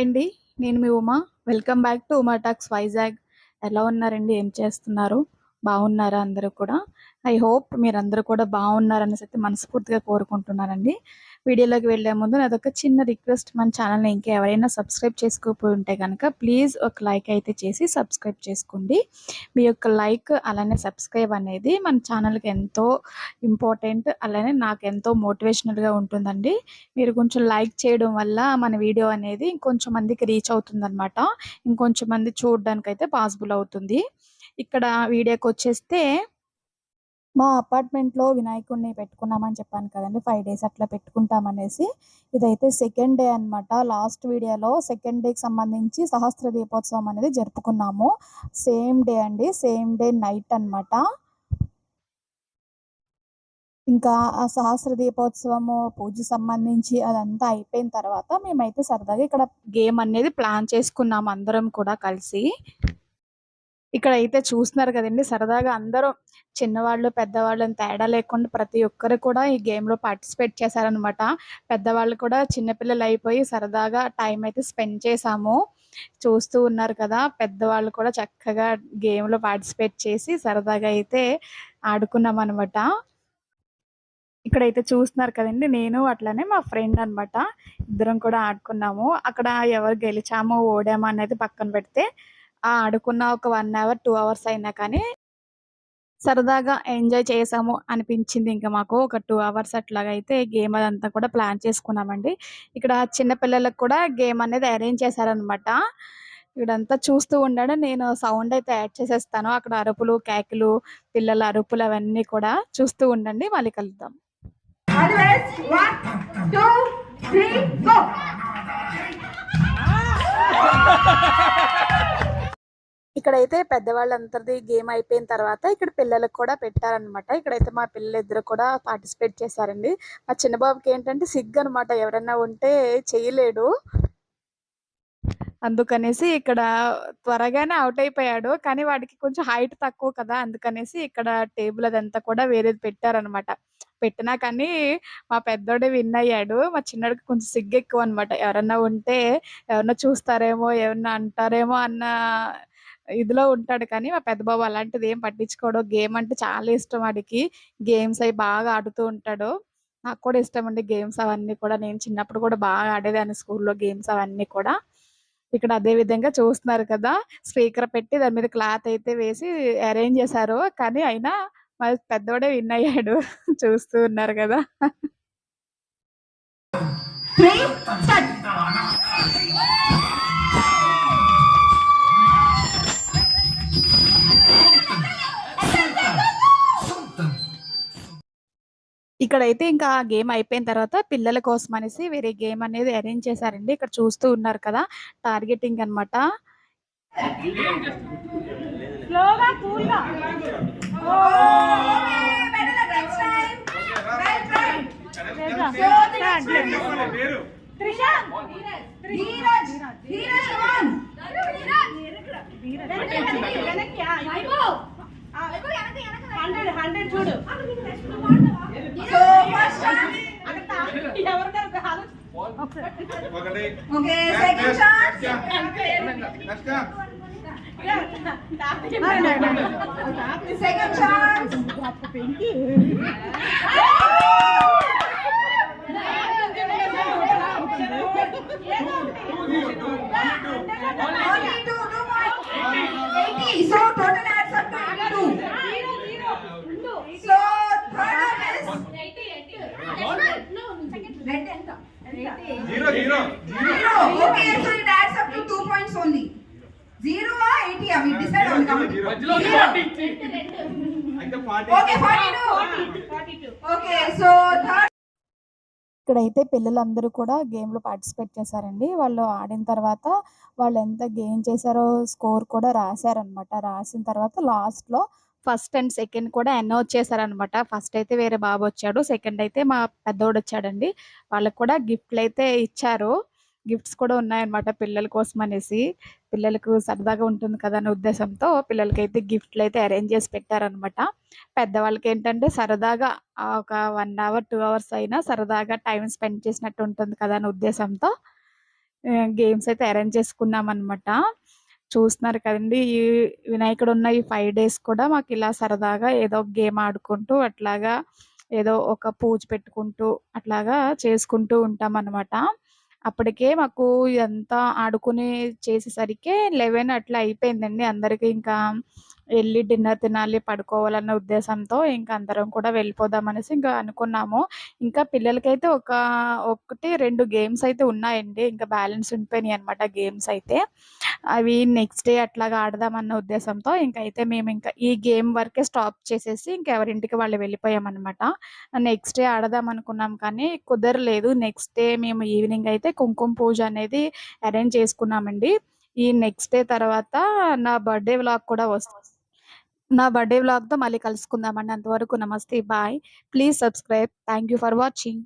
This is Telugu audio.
హాయ్ అండి. నేను మీ Uma. Welcome back to Uma talks Vizag. ఎలా ఉన్నారండి? ఏం చేస్తున్నారు? బాగున్నారా అందరూ కూడా? ఐ హోప్ మీరందరూ కూడా బాగున్నారనేసి అయితే మనస్ఫూర్తిగా కోరుకుంటున్నానండి. వీడియోలోకి వెళ్ళే ముందు నాదొక చిన్న రిక్వెస్ట్, మన ఛానల్‌ని ఇంకా ఎవరైనా సబ్స్క్రైబ్ చేసుకోకపోయి ఉంటే గనక ప్లీజ్ ఒక లైక్ అయితే చేసి సబ్స్క్రైబ్ చేసుకోండి. మీ యొక్క లైక్ అలానే సబ్స్క్రైబ్ అనేది మన ఛానల్‌కి ఎంతో ఇంపార్టెంట్. అలానే నాకెంతో మోటివేషనల్‌గా ఉంటుందండి. మీరు కొంచెం లైక్ చేయడం వల్ల మన వీడియో అనేది ఇంకొంచెం మందికి రీచ్ అవుతుందనమాట. ఇంకొంచెం మంది చూడడానికైతే పాసిబుల్ అవుతుంది. ఇక్కడ వీడియోకొచ్చేస్తే మా అపార్ట్మెంట్‌లో వినాయకుడిని పెట్టుకున్నామని చెప్పాను కదండీ! 5 డేస్ అట్లా పెట్టుకుంటామనేసి. ఇదైతే సెకండ్ డే అనమాట. లాస్ట్ వీడియోలో సెకండ్ డేకి సంబంధించి సహస్ర దీపోత్సవం అనేది జరుపుకున్నాము. సేమ్ డే అండి. సేమ్ డే నైట్ అనమాట. ఇంకా ఆ సహస్ర దీపోత్సవము పూజకి సంబంధించి అదంతా అయిపోయిన తర్వాత మేమైతే సరదాగా ఇక్కడ గేమ్ అనేది ప్లాన్ చేసుకున్నాము అందరం కూడా కలిసి. ఇక్కడైతే చూస్తున్నారు కదండీ! సరదాగా అందరూ చిన్నవాళ్ళు, పెద్దవాళ్ళు అని తేడా లేకుండా ప్రతి ఒక్కరు కూడా ఈ గేమ్‌లో పార్టిసిపేట్ చేశారనమాట. పెద్దవాళ్ళు కూడా చిన్న పిల్లలయిపోయి సరదాగా టైం అయితే స్పెండ్ చేశాము. చూస్తూ ఉన్నారు కదా! పెద్దవాళ్ళు కూడా చక్కగా గేమ్‌లో పార్టిసిపేట్ చేసి సరదాగా అయితే ఆడుకున్నామనమాట. ఇక్కడైతే చూస్తున్నారు కదండీ! నేను అట్లనే మా ఫ్రెండ్ అనమాట. ఇద్దరం కూడా ఆడుకున్నాము. అక్కడ ఎవరు గెలిచామో, ఓడామో అనేది పక్కన పెడితే, ఆడుకున్న ఒక 1 అవర్, 2 అవర్స్ అయినా కానీ సరదాగా ఎంజాయ్ చేశాము అనిపించింది ఇంక మాకు. ఒక 2 అవర్స్ అట్లాగైతే గేమ్ అదంతా కూడా ప్లాన్ చేసుకున్నామండి. ఇక్కడ చిన్న పిల్లలకి కూడా గేమ్ అనేది అరేంజ్ చేశారనమాట. ఇక్కడంతా చూస్తూ ఉండండి. నేను సౌండ్ అయితే యాడ్ చేసేస్తాను. అక్కడ అరుపులు, కేకలు, పిల్లల అరుపులు అవన్నీ కూడా చూస్తూ ఉండండి. మళ్ళీ కలుద్దాం. All the best. 1, 2, 3, go. ఇక్కడైతే పెద్దవాళ్ళందరిది గేమ్ అయిపోయిన తర్వాత ఇక్కడ పిల్లలకు కూడా పెట్టారనమాట. ఇక్కడైతే మా పిల్లలిద్దరు కూడా పార్టిసిపేట్ చేశారండి. మా చిన్న బాబుకి ఏంటంటే సిగ్గనమాట. ఎవరైనా ఉంటే చేయలేడు. అందుకనేసి ఇక్కడ త్వరగానే ఔట్ అయిపోయాడు. కానీ వాడికి కొంచెం హైట్ తక్కువ కదా! అందుకనేసి ఇక్కడ టేబుల్ అదంతా కూడా వేరేది పెట్టారనమాట. పెట్టినా కానీ మా పెద్దోడే విన్ అయ్యాడు. మా చిన్నోడికి కొంచెం సిగ్గెక్కువనమాట. ఎవరన్నా ఉంటే ఎవరన్నా చూస్తారేమో, ఏమన్నా అంటారేమో అన్న ఇదిలో ఉంటాడు. కానీ మా పెద్ద బాబు అలాంటిదేం పట్టించుకోడు. గేమ్ అంటే చాలా ఇష్టం వాడికి. గేమ్స్ అయి బాగా ఆడుతూ ఉంటాడు. నాకు కూడా ఇష్టమండి గేమ్స్ అవన్నీ కూడా. నేను చిన్నప్పుడు కూడా బాగా ఆడేదాన్ని స్కూల్‌లో గేమ్స్ అవన్నీ కూడా. ఇక్కడ అదే విధంగా చూస్తున్నారు కదా! స్పీకర్ పెట్టి దాని మీద క్లాత్ అయితే వేసి అరేంజ్ చేశారు. కానీ అయినా మా పెద్దోడే విన్ అయ్యాడు. చూస్తూ ఉన్నారు కదా! 3, start. ఇక్కడైతే ఇంకా గేమ్ అయిపోయిన తర్వాత పిల్లల కోసం అనేసి వేరే గేమ్ అనేది అరేంజ్ చేశారండి. ఇక్కడ చూస్తూ ఉన్నారు కదా! టార్గెటింగ్ అన్నమాట. స్లోగా కూల్గా. Better luck next time. Well tried. So the next one is Trishan. Dheeraj. Dheeraj, come on. వెనక్కి. వైభవ్. 100 చూడు. So first chance. ఎవరికైనా కాదు. Okay, second chance. Second chance. Only two more. 80. So total adds up to 82. So third one is red enter. Zero. Okay, so it adds up to 2 points only. 0 or 80? We decide on count. Okay, 42. Okay, so third. ఇక్కడైతే పిల్లలందరూ కూడా గేమ్‌లో పార్టిసిపేట్ చేశారండి. వాళ్ళు ఆడిన తర్వాత వాళ్ళు ఎంత గెయిన్ చేశారో స్కోర్ కూడా రాశారనమాట. రాసిన తర్వాత లాస్ట్‌లో ఫస్ట్ అండ్ సెకండ్ కూడా అనౌన్స్ చేశారనమాట. ఫస్ట్ అయితే వేరే బాబొచ్చాడు. సెకండ్ అయితే మా పెద్దోడొచ్చాడండి. వాళ్ళకి కూడా గిఫ్ట్‌లయితే ఇచ్చారు. గిఫ్ట్స్ కూడా ఉన్నాయన్నమాట పిల్లల కోసం అనేసి. పిల్లలకు సరదాగా ఉంటుంది కదా అనే ఉద్దేశంతో పిల్లలకైతే గిఫ్ట్‌లయితే అరేంజ్ చేసి పెట్టారనమాట. పెద్దవాళ్ళకేంటంటే సరదాగా ఒక 1 అవర్, 2 అవర్స్ అయినా సరదాగా టైమ్ స్పెండ్ చేసినట్టు ఉంటుంది కదా అనే ఉద్దేశంతో గేమ్స్ అయితే అరేంజ్ చేసుకున్నామనమాట. చూస్తున్నారు కదండీ! ఈ వినాయకుడు ఉన్న ఈ 5 డేస్ కూడా మాకిలా సరదాగా ఏదో ఒక గేమ్ ఆడుకుంటూ అట్లాగా ఏదో ఒక పూజ పెట్టుకుంటూ అట్లాగా చేసుకుంటూ ఉంటామనమాట. అప్పటికే మాకు ఇదంతా ఆడుకుని చేసేసరికే 11 అట్లా అయిపోయిందండి. అందరికి ఇంకా ఎళ్లి డిన్నర్ తినాలి, పడుకోవాలన్న ఉద్దేశంతో ఇంక అందరం కూడా వెళ్ళిపోదామనేసి ఇంకా అనుకున్నాము. ఇంకా పిల్లలకైతే 1, 2 గేమ్స్ అయితే ఉన్నాయండి. ఇంకా బ్యాలెన్స్ ఉండిపోయినాయన్నమాట గేమ్స్ అయితే. అవి నెక్స్ట్ డే అట్లాగా ఆడదామన్న ఉద్దేశంతో ఇంకైతే మేమింక ఈ గేమ్ వరకే స్టాప్ చేసేసి ఇంకెవరింటికి వాళ్ళు వెళ్ళిపోయామనమాట. నెక్స్ట్ డే ఆడదాం అనుకున్నాం కానీ కుదరలేదు. నెక్స్ట్ డే మేము ఈవినింగ్ అయితే కుంకుమ పూజ అనేది అరేంజ్ చేసుకున్నామండి. ఈ నెక్స్ట్ డే తర్వాత నా బర్త్‌డే వ్లాగ్ కూడా నా బర్త్‌డే వ్లాగ్‌తో మళ్ళీ కలుసుకుందామండి. అంతవరకు నమస్తే. Bye. Please subscribe. Thank you for watching.